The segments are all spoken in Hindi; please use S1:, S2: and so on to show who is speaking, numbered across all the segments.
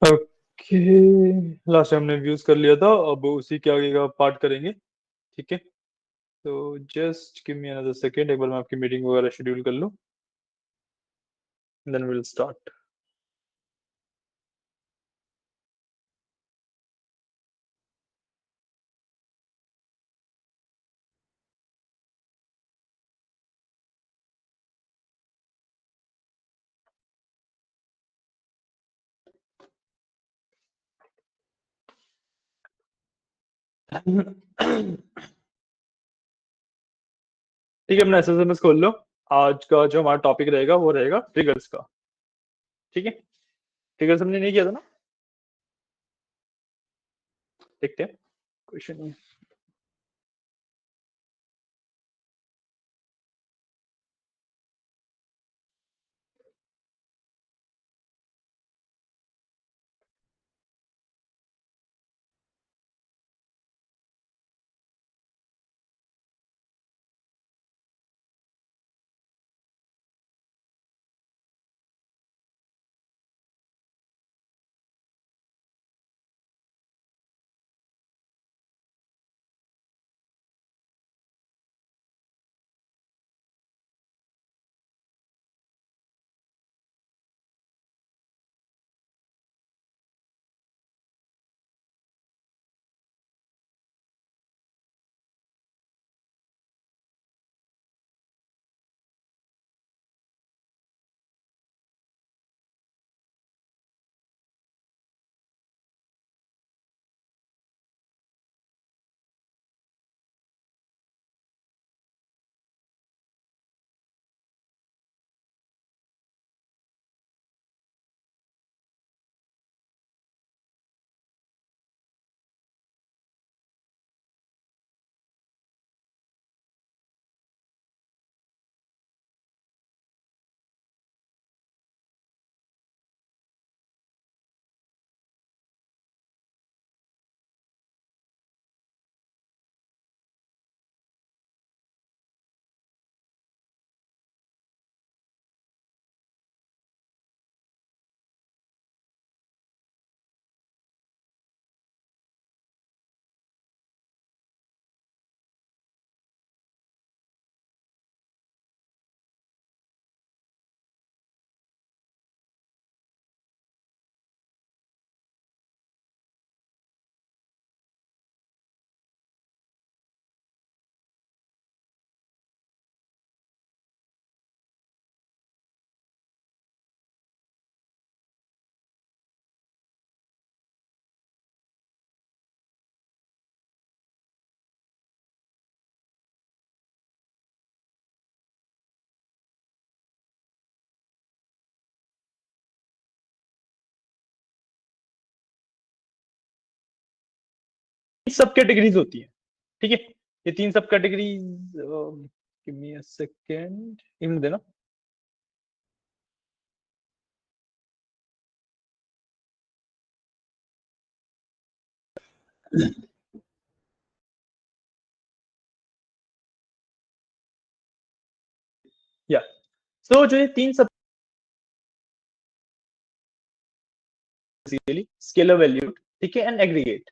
S1: ओके। लास्ट टाइम हमने व्यूज कर लिया था, अब उसी के आगे का पार्ट करेंगे। ठीक है, तो just give me another second, एक बार मैं आपकी मीटिंग वगैरह शेड्यूल कर लूँ, देन विल स्टार्ट। ठीक है, अपना एसएसएमएस खोल लो। आज का जो हमारा टॉपिक रहेगा वो रहेगा ट्रिगर्स का। ठीक है, ट्रिगर्स हमने नहीं किया था ना, देखते हैं, क्वेश्चन नहीं। सब कैटेगरीज होती है। ठीक है, ये तीन सब categories, give me a second, इन देना। या सो जो ये तीन सब बेसिकली स्केलर वैल्यूड, ठीक है, एंड एग्रीगेट।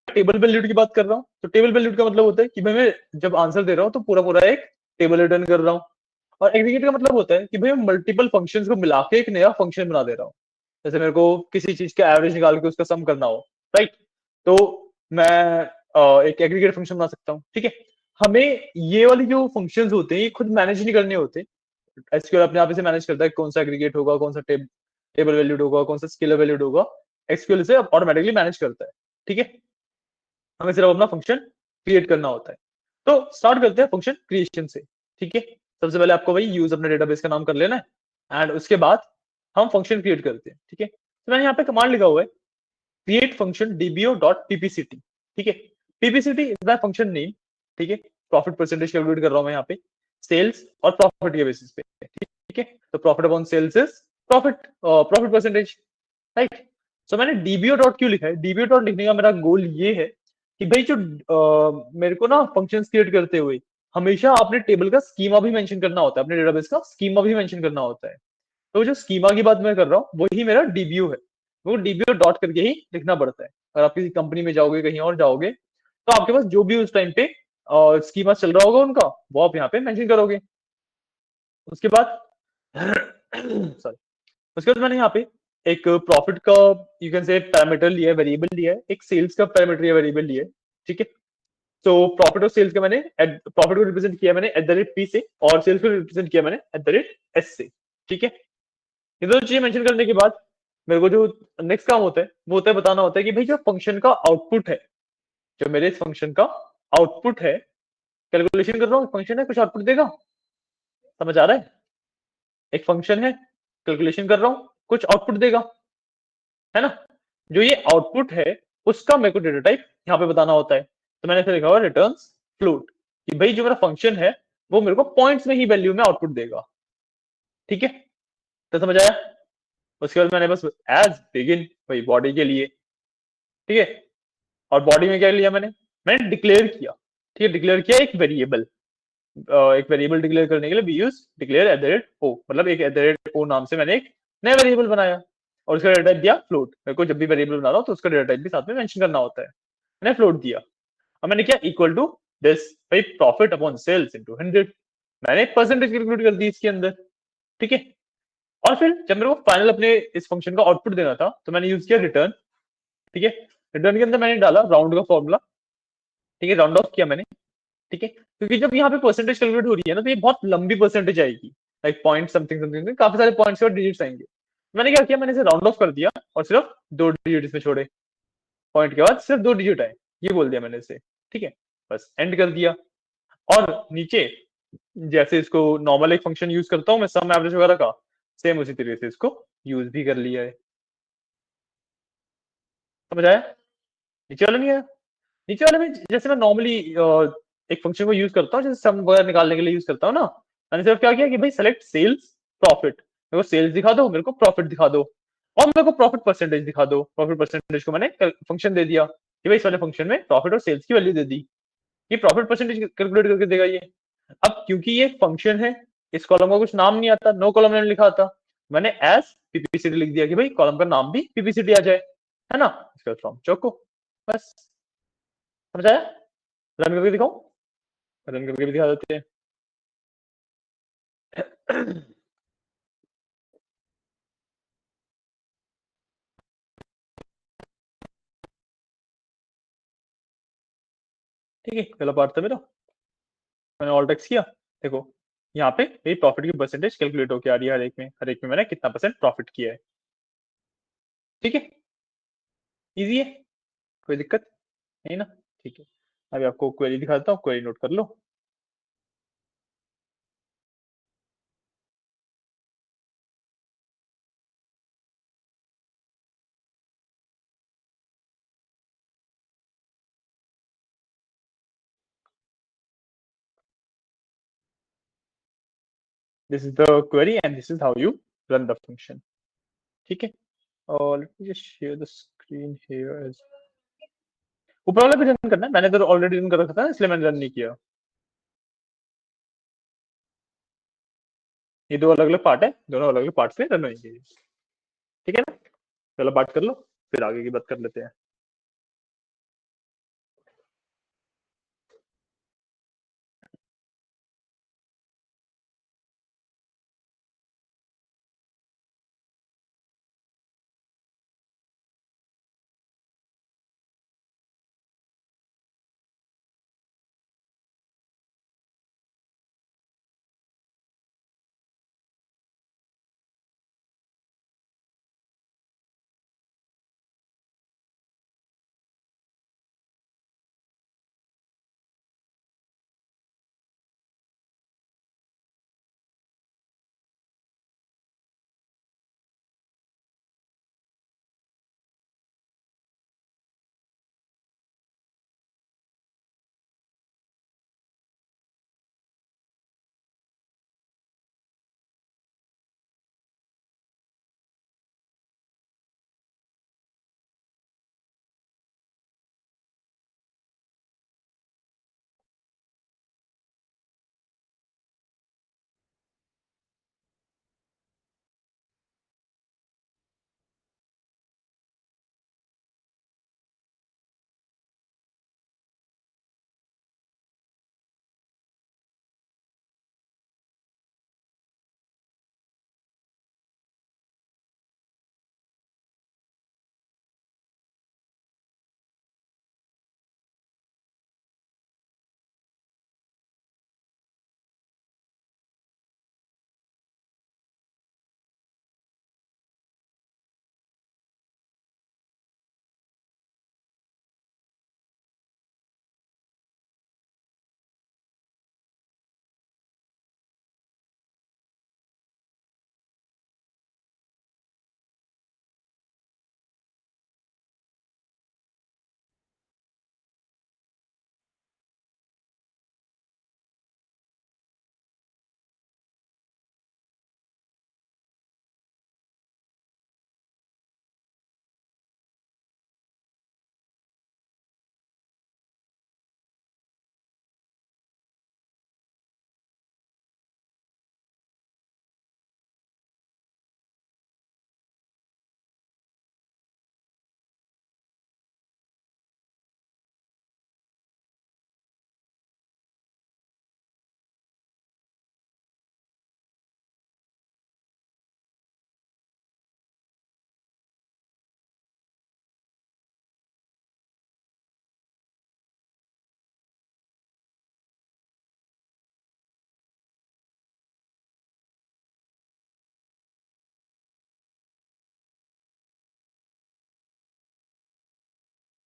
S1: टेबल वैल्यूड की बात कर रहा हूँ, तो टेबल वैल्यूड का मतलब होता है कि भाई मैं जब आंसर दे रहा हूँ तो पूरा पूरा एक टेबल रिटर्न कर रहा हूँ। और एग्रीगेट का मतलब होता है कि भाई मैं मल्टीपल फंक्शंस को मिला के एक नया फंक्शन बना दे रहा हूँ। जैसे मेरे को किसी चीज का एवरेज निकाल के उसका सम करना हो, राइट, तो मैं एक एग्रीगेट फंक्शन बना सकता हूँ। ठीक है, हमें ये वाली जो फंक्शंस होते हैं ये खुद मैनेज नहीं करने होते। एसक्यूएल अपने आप से मैनेज करता है कौन सा एग्रीगेट होगा, कौन सा टेबल वैल्यूड होगा, कौन सा स्केलर वैल्यूड होगा। एक्सक्यूएल से ऑटोमेटिकली मैनेज करता है। ठीक है, हमें सिर्फ अपना फंक्शन क्रिएट करना होता है। तो स्टार्ट करते हैं फंक्शन क्रिएशन से। ठीक है, सबसे पहले आपको वही यूज अपने डेटाबेस का नाम कर लेना है, एंड उसके बाद हम फंक्शन क्रिएट करते हैं। ठीक है, तो मैंने यहाँ पे कमांड लिखा हुआ है क्रिएट फंक्शन डीबीओ डॉट पीपीसीटी। ठीक है, पीपीसीटी इज माय फंक्शन नेम। ठीक है, प्रॉफिट परसेंटेज कैलकुलेट कर रहा हूँ मैं यहाँ पे सेल्स और प्रॉफिट के बेसिस पे। ठीक है, तो profit upon sales is profit, profit percentage, right. So मैंने डीबीओ डॉट क्यों लिखा है, डीबीओ डॉट लिखने का मेरा गोल ये है कि भाई जो मेरे को ना फंक्शंस क्रिएट करते हुए हमेशा अपने टेबल का स्कीमा भी मेंशन करना होता है, अपने डेटाबेस का स्कीमा भी मेंशन करना होता है। तो जो स्कीमा की बात मैं कर रहा हूँ वही मेरा डीबीयू है, वो डीबीयू डॉट करके ही लिखना पड़ता है। अगर आप किसी कंपनी में जाओगे, कहीं और जाओगे, तो आपके पास जो भी उस टाइम पे स्कीमा चल रहा होगा उनका, वो आप यहाँ पे मेंशन करोगे। उसके बाद सॉरी, उसके बाद मैंने यहाँ पे एक प्रॉफिट का यू कैन से पैरामीटर लिया है, वेरिएबल लिया है, एक सेल्स का पैरामीटर या वेरिएबल लिया है। ठीक है, तो प्रॉफिट और सेल्स का मैंने प्रॉफिट को रिप्रेजेंट किया मैंने @p से, और सेल्स को रिप्रेजेंट किया मैंने @s से। ठीक है, ये दो चीजें मेंशन करने के बाद मेरे को जो नेक्स्ट काम होता है वो होता है बताना होता है कि भाई जो फंक्शन का आउटपुट है, जो मेरे इस फंक्शन का आउटपुट है, कैलकुलेशन कर रहा हूँ, फंक्शन है कुछ आउटपुट देगा। समझ आ रहा है? एक फंक्शन है, कैलकुलेशन कर रहा हूँ, कुछ आउटपुट देगा, है ना? जो ये आउटपुट है उसका मेरे को डेटा टाइप यहाँ पे बताना होता है। तो मैंने फिर लिखा हुआ रिटर्न्स फ्लोट, कि भाई जो मेरा फंक्शन है वो मेरे को पॉइंट्स में ही वैल्यू में आउटपुट देगा। ठीक है, तो समझ आया? उसके बाद मैंने बस एज बिगिन भाई बॉडी के लिए, ठीक है, और बॉडी में क्या लिया मैंने डिक्लेयर किया। ठीक है, डिक्लेयर किया एक वेरिएबल, एक वेरिएबल डिक्लेयर करने के लिए वी यूज डिक्लेयर @o, मतलब एक @o नाम से मैंने एक नया वेरिएबल बनाया, और उसका डेटा टाइप दिया फ्लोट। मेरे को जब भी वेरिएबल बना रहा हूँ तो उसका डेटा टाइप भी साथ में मेंशन करना होता है। मैंने फ्लोट दिया, अब मैंने क्या इक्वल टू दिस भाई प्रॉफिट अपॉन सेल्स इनटू 100, मैंने एक परसेंटेज कैलकुलेट कर दी इसके अंदर। ठीक है, और फिर जब मेरे को फाइनल अपने इस फंक्शन का आउटपुट देना था तो मैंने यूज किया रिटर्न। ठीक है, रिटर्न के अंदर मैंने डाला राउंड का फॉर्मूला। ठीक है, राउंड ऑफ किया मैंने। ठीक है, क्योंकि जब यहाँ पे परसेंटेज कैलकुलेट हो रही है ना तो ये बहुत लंबी परसेंटेज आएगी, लाइक पॉइंट समथिंग समथिंग, काफी सारे पॉइंट्स और डिजिट्स आएंगे। मैंने क्या किया, मैंने इसे राउंड ऑफ कर दिया और सिर्फ दो डिजिट इसमें छोड़े, पॉइंट के बाद सिर्फ दो डिजिट आए, ये बोल दिया मैंने इसे। ठीक है, बस एंड कर दिया। और नीचे जैसे इसको नॉर्मल एक फंक्शन यूज करता हूँ मैं सम एवरेज वगैरह का, सेम उसी तरीके से इसको यूज भी कर लिया है। समझ आया? नीचे वाला नहीं आया? नीचे वाले में जैसे मैं नॉर्मली एक फंक्शन को यूज करता हूँ, जैसे सम वगैरह निकालने के लिए यूज करता हूँ ना, मैंने सिर्फ क्या किया कि भाई सेलेक्ट सेल्स प्रॉफिट, मेरे को सेल्स दिखा दो, मेरे को प्रॉफिट दिखा दो, और मेरे को प्रॉफिट परसेंटेज दिखा दो। प्रॉफिट परसेंटेज को मैंने फंक्शन दे दिया कि भाई इस वाले फंक्शन में प्रॉफिट और सेल्स की वैल्यू दे दी, ये प्रॉफिट परसेंटेज कैलकुलेट करके देगा ये। अब क्योंकि ये फंक्शन है, इस कॉलम का कुछ नाम नहीं आता, नो कॉलम मैंने लिखा था, मैंने एज पीपीसीटी लिख दिया कि भाई कॉलम का नाम भी पीपीसीटी आ जाए, है ना? इसका फ्रॉम चोको, बस। समझ आया? रन करके दिखाऊं? रन करके भी दिखा देते हैं। ठीक है, पहला पार्ट था मेरा, मैंने ऑल टेक्स्ट किया। देखो यहाँ पे मेरी प्रॉफिट की परसेंटेज कैलकुलेट होकर आ रही है, हर एक में मैंने कितना परसेंट प्रॉफिट किया है। ठीक है, इजी है, कोई दिक्कत नहीं ना? ठीक है, अभी आपको क्वेरी दिखाता हूँ, क्वेरी नोट कर लो। This is the query and this is how you run the function. ठीक है, और let me just share the screen here as, ऊपर वाला भी रन करना है, मैंने तो ऑलरेडी रन कर रखा था इसलिए मैंने रन नहीं किया। ये दो अलग अलग पार्ट है, दोनों अलग अलग पार्ट में रन होंगे। ठीक है ना? पहला पार्ट कर लो, फिर आगे की बात कर लेते हैं।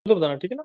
S1: तो बताना, ठीक है ना?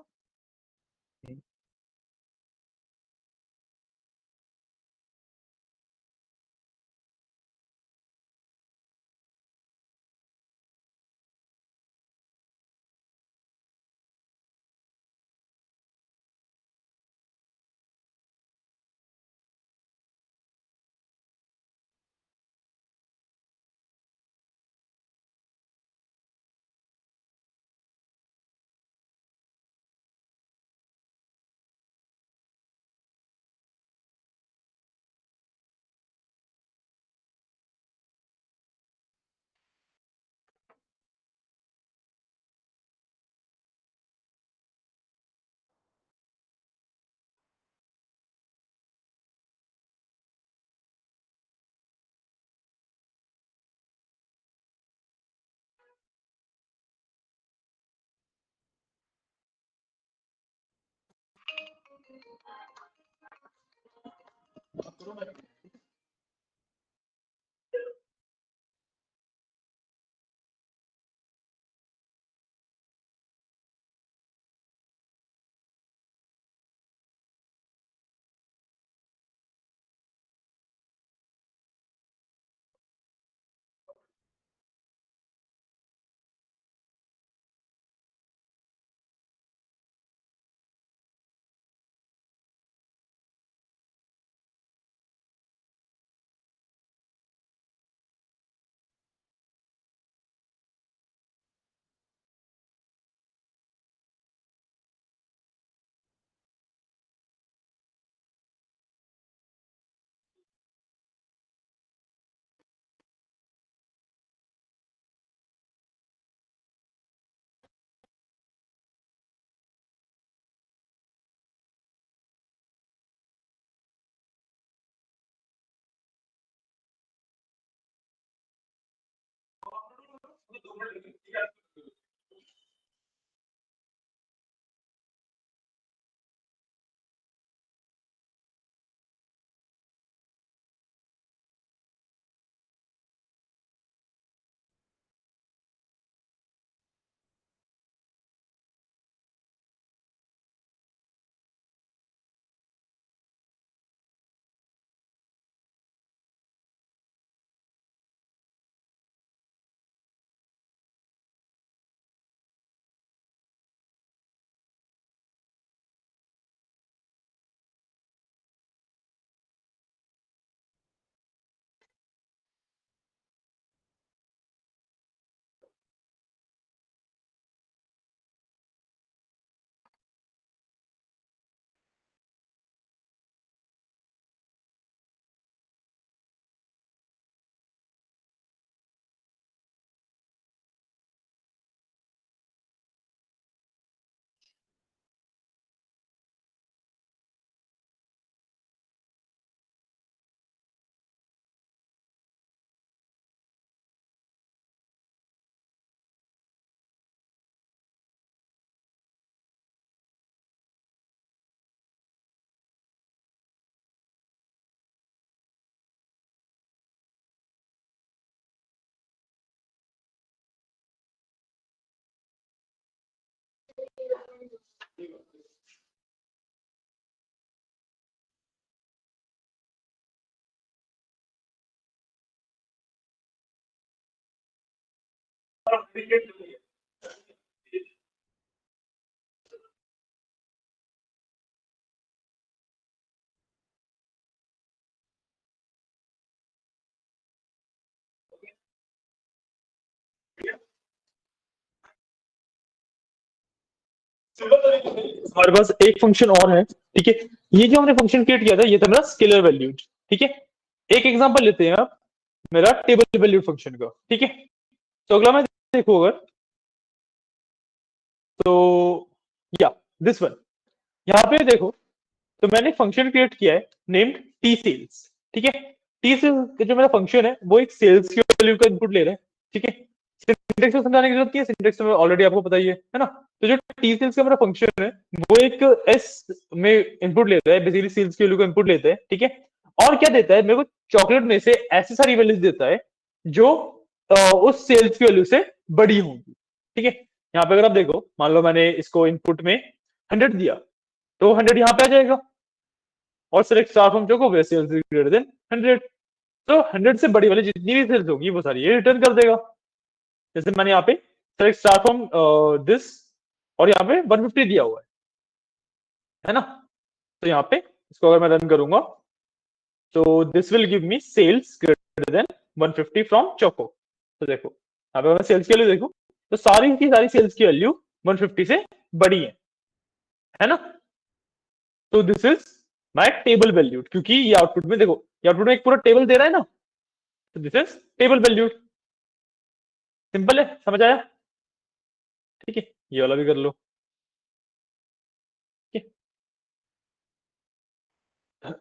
S1: हमारे पास एक फंक्शन और है, ठीक है। ये जो हमने फंक्शन क्रिएट किया था ये था मेरा स्केलर वैल्यूड, ठीक है। एक एग्जांपल लेते हैं आप मेरा टेबल वैल्यूड फंक्शन का, ठीक है। तो अगला मैं देखो अगर, तो या दिस वन, यहाँ पे देखो, तो मैंने एक फंक्शन क्रिएट किया है नेम्ड टी सेल्स, ठीक है। टी सेल्स जो मेरा फंक्शन है वो एक सेल्स की वैल्यू का इनपुट ले रहा है, ठीक है। सिंटेक्स में समझाने की जरूरत नहीं है, सिंटेक्स में ऑलरेडी आपको पता ही है ना। तो जो टी सेल्स का मेरा फंक्शन है वो एक एस में इनपुट लेता है, बेसिकली सेल्स की वैल्यू का इनपुट लेता है, ठीक है। और क्या देता है मेरे को, चॉकलेट में से ऐसी सारी वैल्यूज देता है जो उस सेल्स की वैल्यू से बड़ी होंगी, ठीक है। यहाँ पे अगर आप देखो, मान लो मैंने इसको इनपुट में 100 दिया, तो 100 यहाँ पे आ जाएगा, और select star from Choco sales greater than 100, तो 100 से बड़ी वाली जितनी भी सेल्स होगी वो सारी ये रिटर्न कर देगा। जैसे मैंने यहाँ पे सेलेक्ट स्टार फ्रॉम दिस, और यहाँ पे 150 दिया हुआ है ना, तो यहाँ पे इसको अगर मैं रन करूंगा तो this will give me sales greater than 150 from Choco. तो देखो यहाँ पे मैं सेल्स की वैल्यू देखो, तो सारी की सारी सेल्स की वैल्यू 150 से बड़ी है ना। तो this is my table valued, क्योंकि ये आउटपुट में देखो, ये आउटपुट में एक पूरा टेबल दे रहा है ना, तो this is table valued. Simple है, समझ आया? ठीक है, ये वाला भी कर लो। ठीक है।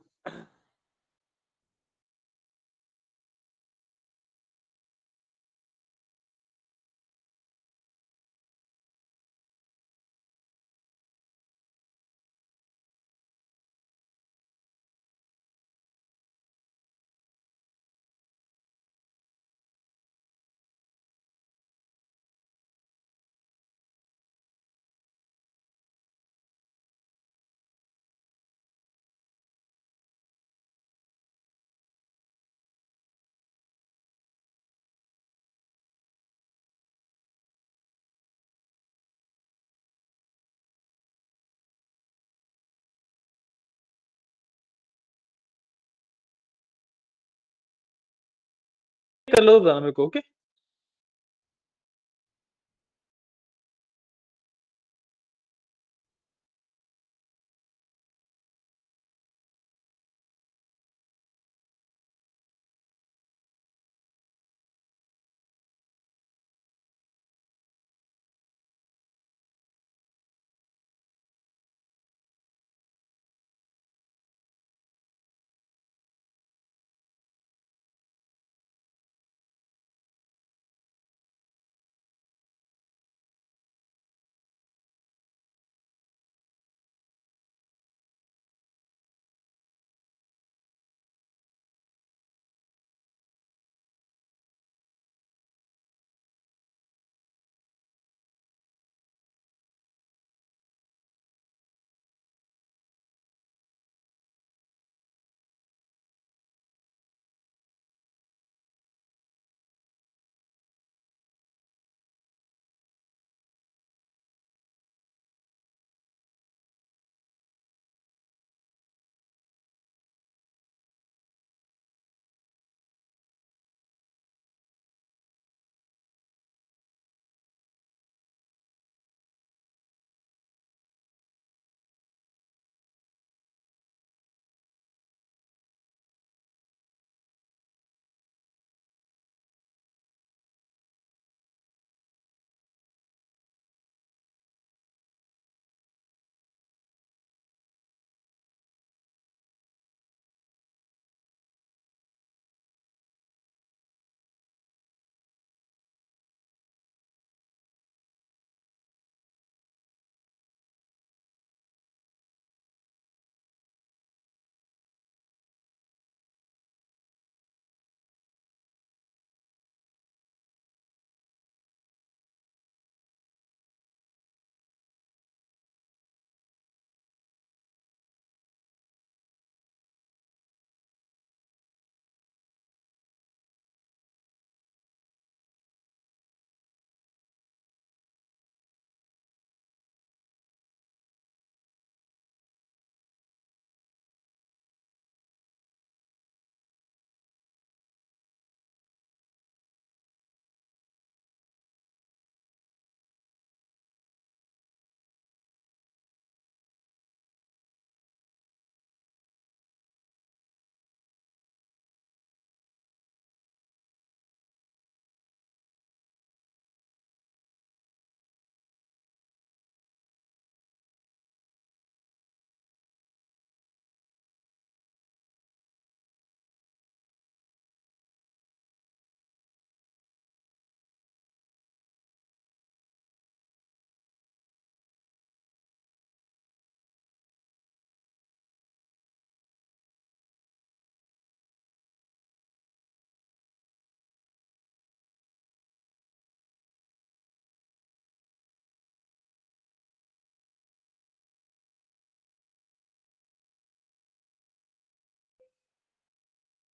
S1: कर लो, बताना मेरे को, ओके।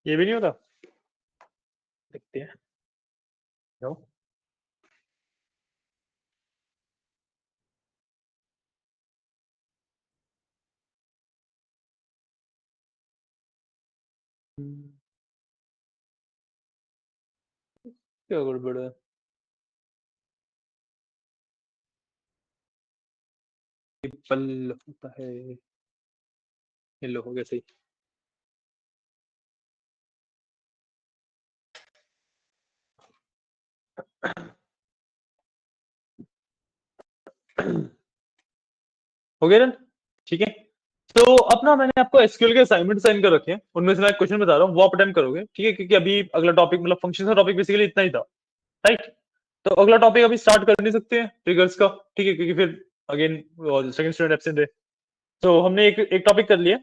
S1: ये भी नहीं होता। देखते हैं। नो। क्या गड़बड़ है? पल होता है। ये लो हो गया सही। हो गया रन। ठीक है। तो अपना मैंने आपको एसक्यूएल के असाइनमेंट साइन कर रखे हैं, उनमें से मैं एक क्वेश्चन बता रहा हूँ, वो आप अटेम्प्ट करोगे, ठीक है, क्योंकि अभी अगला टॉपिक मतलब फंक्शन का टॉपिक बेसिकली इतना ही था। राइट। तो अगला टॉपिक अभी स्टार्ट कर नहीं सकते हैं ट्रिगर्स का, ठीक है, क्योंकि फिर अगेन सेकंड स्टूडेंट एब्सेंट है। तो हमने एक टॉपिक कर लिया।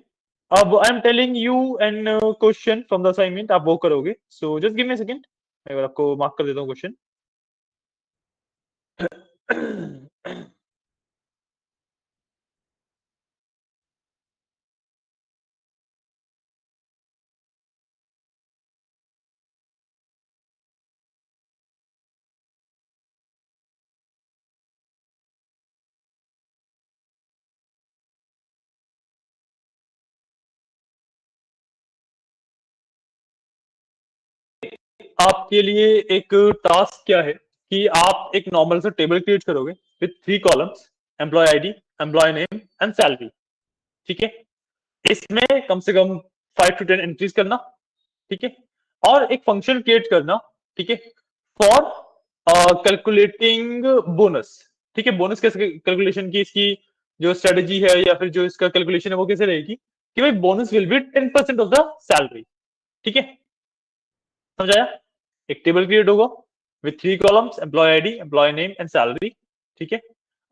S1: अब I am telling you an question from the assignment, आप वो करोगे। So just give me second, मैं एक बार आपको मार्क कर देता हूँ क्वेश्चन। आपके लिए एक टास्क क्या है कि आप एक नॉर्मल सा टेबल क्रिएट करोगे with 3 columns, employee ID, employee name and salary. ठीक है। इसमें कम से कम 5 to 10 एंट्रीज करना। ठीक है। और एक फंक्शन क्रिएट करना। ठीक है। For calculating bonus. ठीक है। बोनस कैसे कैलकुलेशन की इसकी जो स्ट्रेटेजी है या फिर जो इसका कैलकुलेशन है वो कैसे रहेगी कि भाई bonus will be 10% of the salary. ठीक है। समझाया? एक टेबल क्रिएट होगा with 3 columns, employee ID, employee name and salary. ठीक है।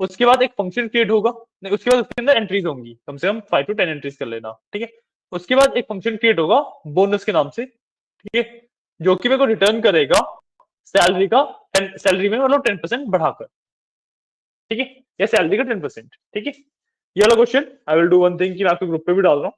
S1: उसके बाद एक फंक्शन क्रिएट होगा, नहीं उसके बाद उसके अंदर एंट्रीज होंगी, कम से कम 5 to 10 एंट्रीज कर लेना। ठीक है। उसके बाद एक फंक्शन क्रिएट होगा बोनस के नाम से। ठीक है। जो कि मेरे को रिटर्न करेगा सैलरी का, सैलरी में मतलब 10% बढ़ाकर। ठीक है। या सैलरी का 10%। ठीक है। ये वाला question I will do one thing कि मैं आपके ग्रुप पे भी डाल रहा हूँ।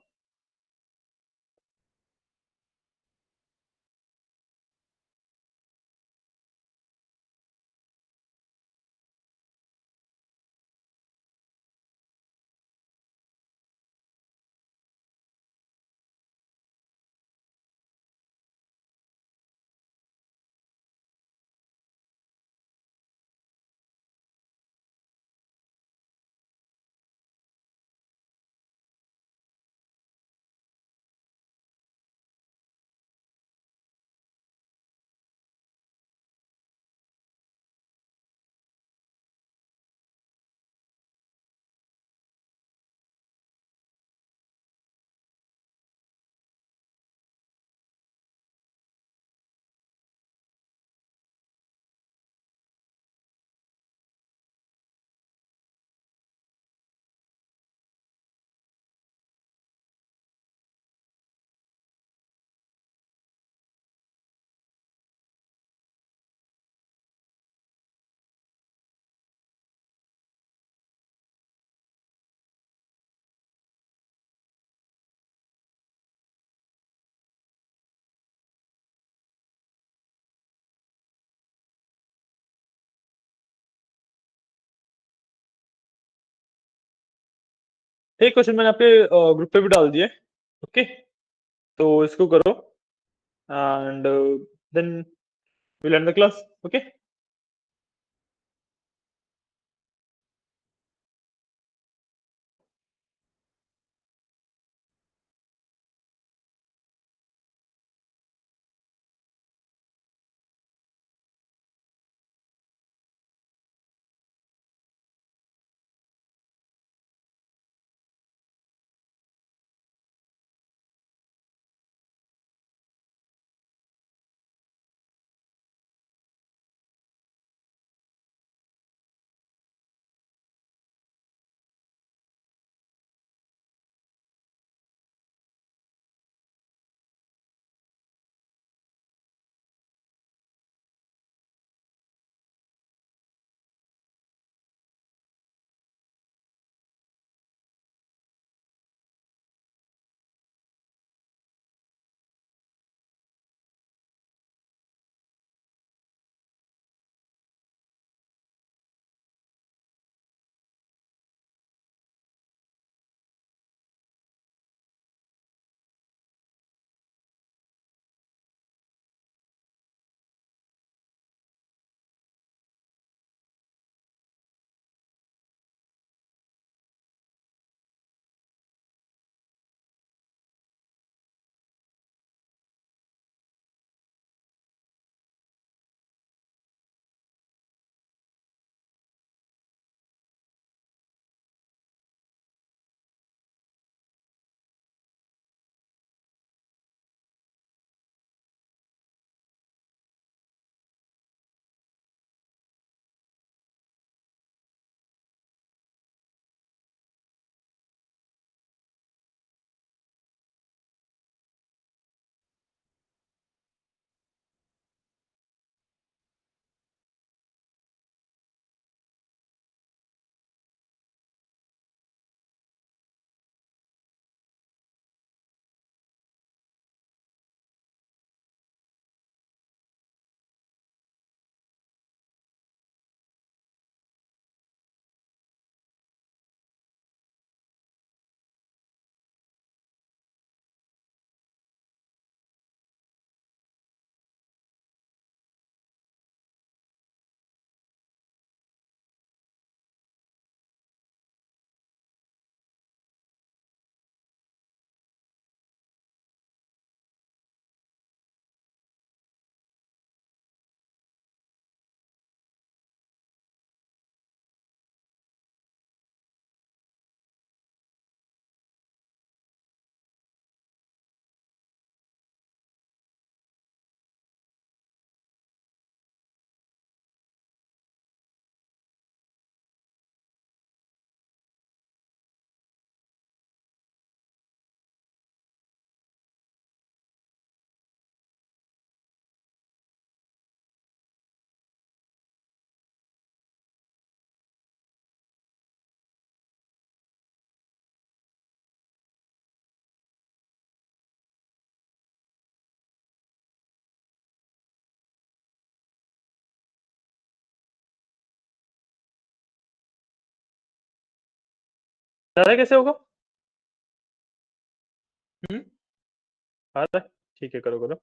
S1: एक क्वेश्चन मैंने आपके ग्रुप पे भी डाल दिया है। ओके। तो इसको करो and then will end the class. Okay. सारा कैसे होगा? हम्म। आ रहा है। ठीक है, करो करो।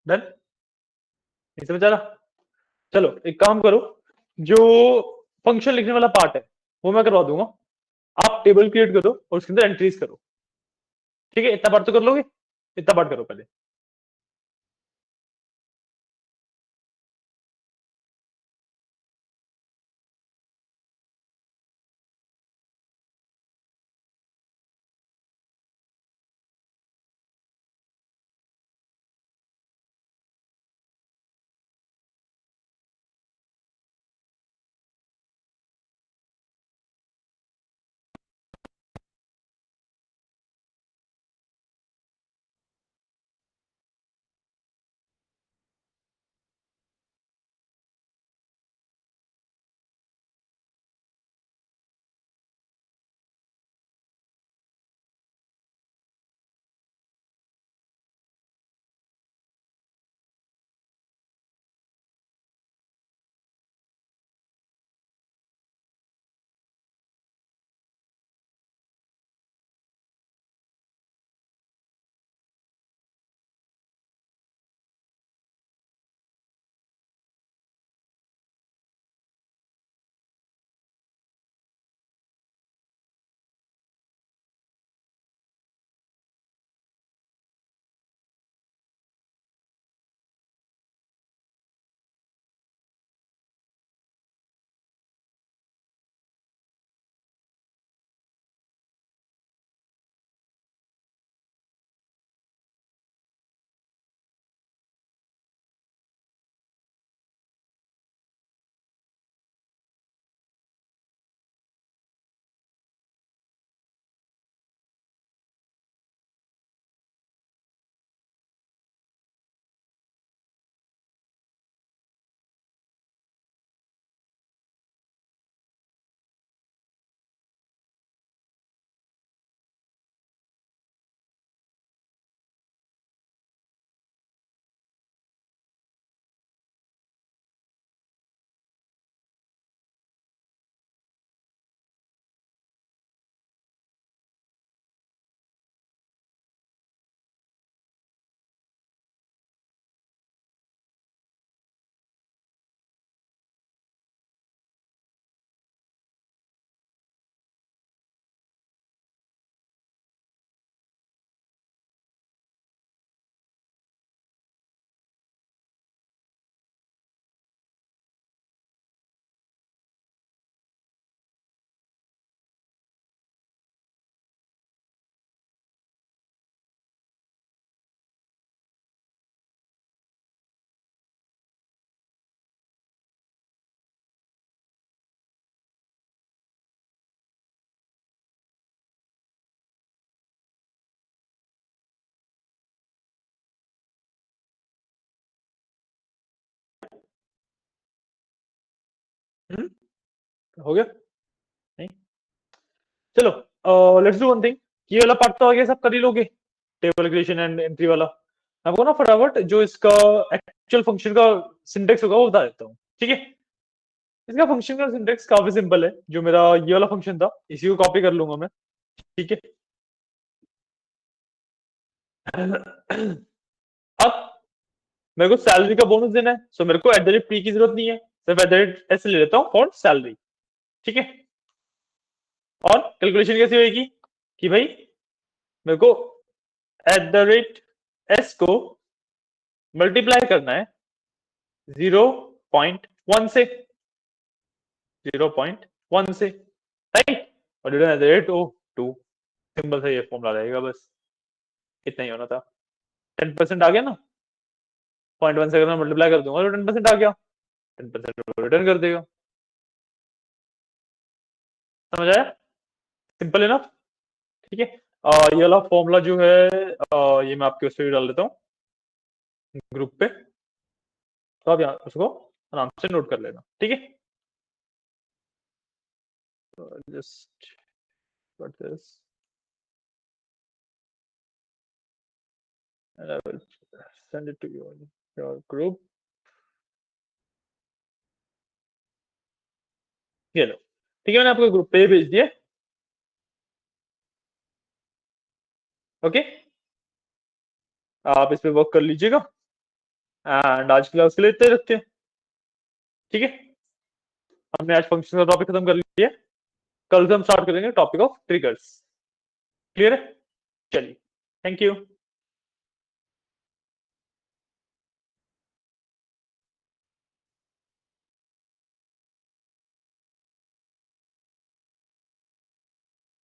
S1: डन। ये समझ आ रहा? चलो एक काम करो, जो फंक्शन लिखने वाला पार्ट है वो मैं करवा दूंगा। आप टेबल क्रिएट करो और उसके अंदर एंट्रीज करो। ठीक है, इतना पार्ट तो कर लोगे? इतना पार्ट करो पहले। हो गया? नहीं? चलो, लेट्स डू वन थिंग। ये वाला पार्ट तो आगे सब कर ही लोगे, टेबल क्रिएशन एंड एंट्री वाला। आपको ना फटाफट जो इसका एक्चुअल फंक्शन का सिंटेक्स होगा वो बता देता हूँ, ठीक है? इसका फंक्शन का सिंटेक्स काफी सिंपल है। जो मेरा ये वाला फंक्शन था, इसी को कॉपी कर लूंगा मैं, ठीक है? अब मेरे को सैलरी का बोनस देना है, सो मेरे को एट द रेट पी की जरूरत नहीं है, सिर्फ एट द रेट ऐसे ले लेता हूँ फॉर सैलरी, ठीक है? और कैलकुलेशन कैसी होगी कि भाई मेरे को एट द रेट एस को मल्टीप्लाई करना है 0.1 से, 0.1 से, राइट? और divide at the rate O 2, simple सा ये फॉर्मूला रहेगा, बस इतना ही होना था। 10% आ गया ना, 0.1 से अगर मैं मल्टीप्लाई कर दूंगा तो 10% आ गया, 10% रिटर्न कर देगा। समझ आया? सिंपल है ना? ठीक है। ये वाला फॉर्मूला जो है ये मैं आपके उस पर भी डाल देता हूँ ग्रुप पे, तो आप यहाँ उसको आराम से नोट कर लेना, ठीक है? Just put this and I will send it to you in your group. ये लो, ठीक है, मैंने आपको ग्रुप पे भेज दिया। ओके, आप इस पे वर्क कर लीजिएगा एंड आज की क्लास के लिए इतने ही रखते हैं, ठीक है? हमने आज फंक्शन का टॉपिक खत्म कर लिया, कल से हम स्टार्ट करेंगे टॉपिक ऑफ ट्रिगर्स। क्लियर है? चलिए, थैंक यू।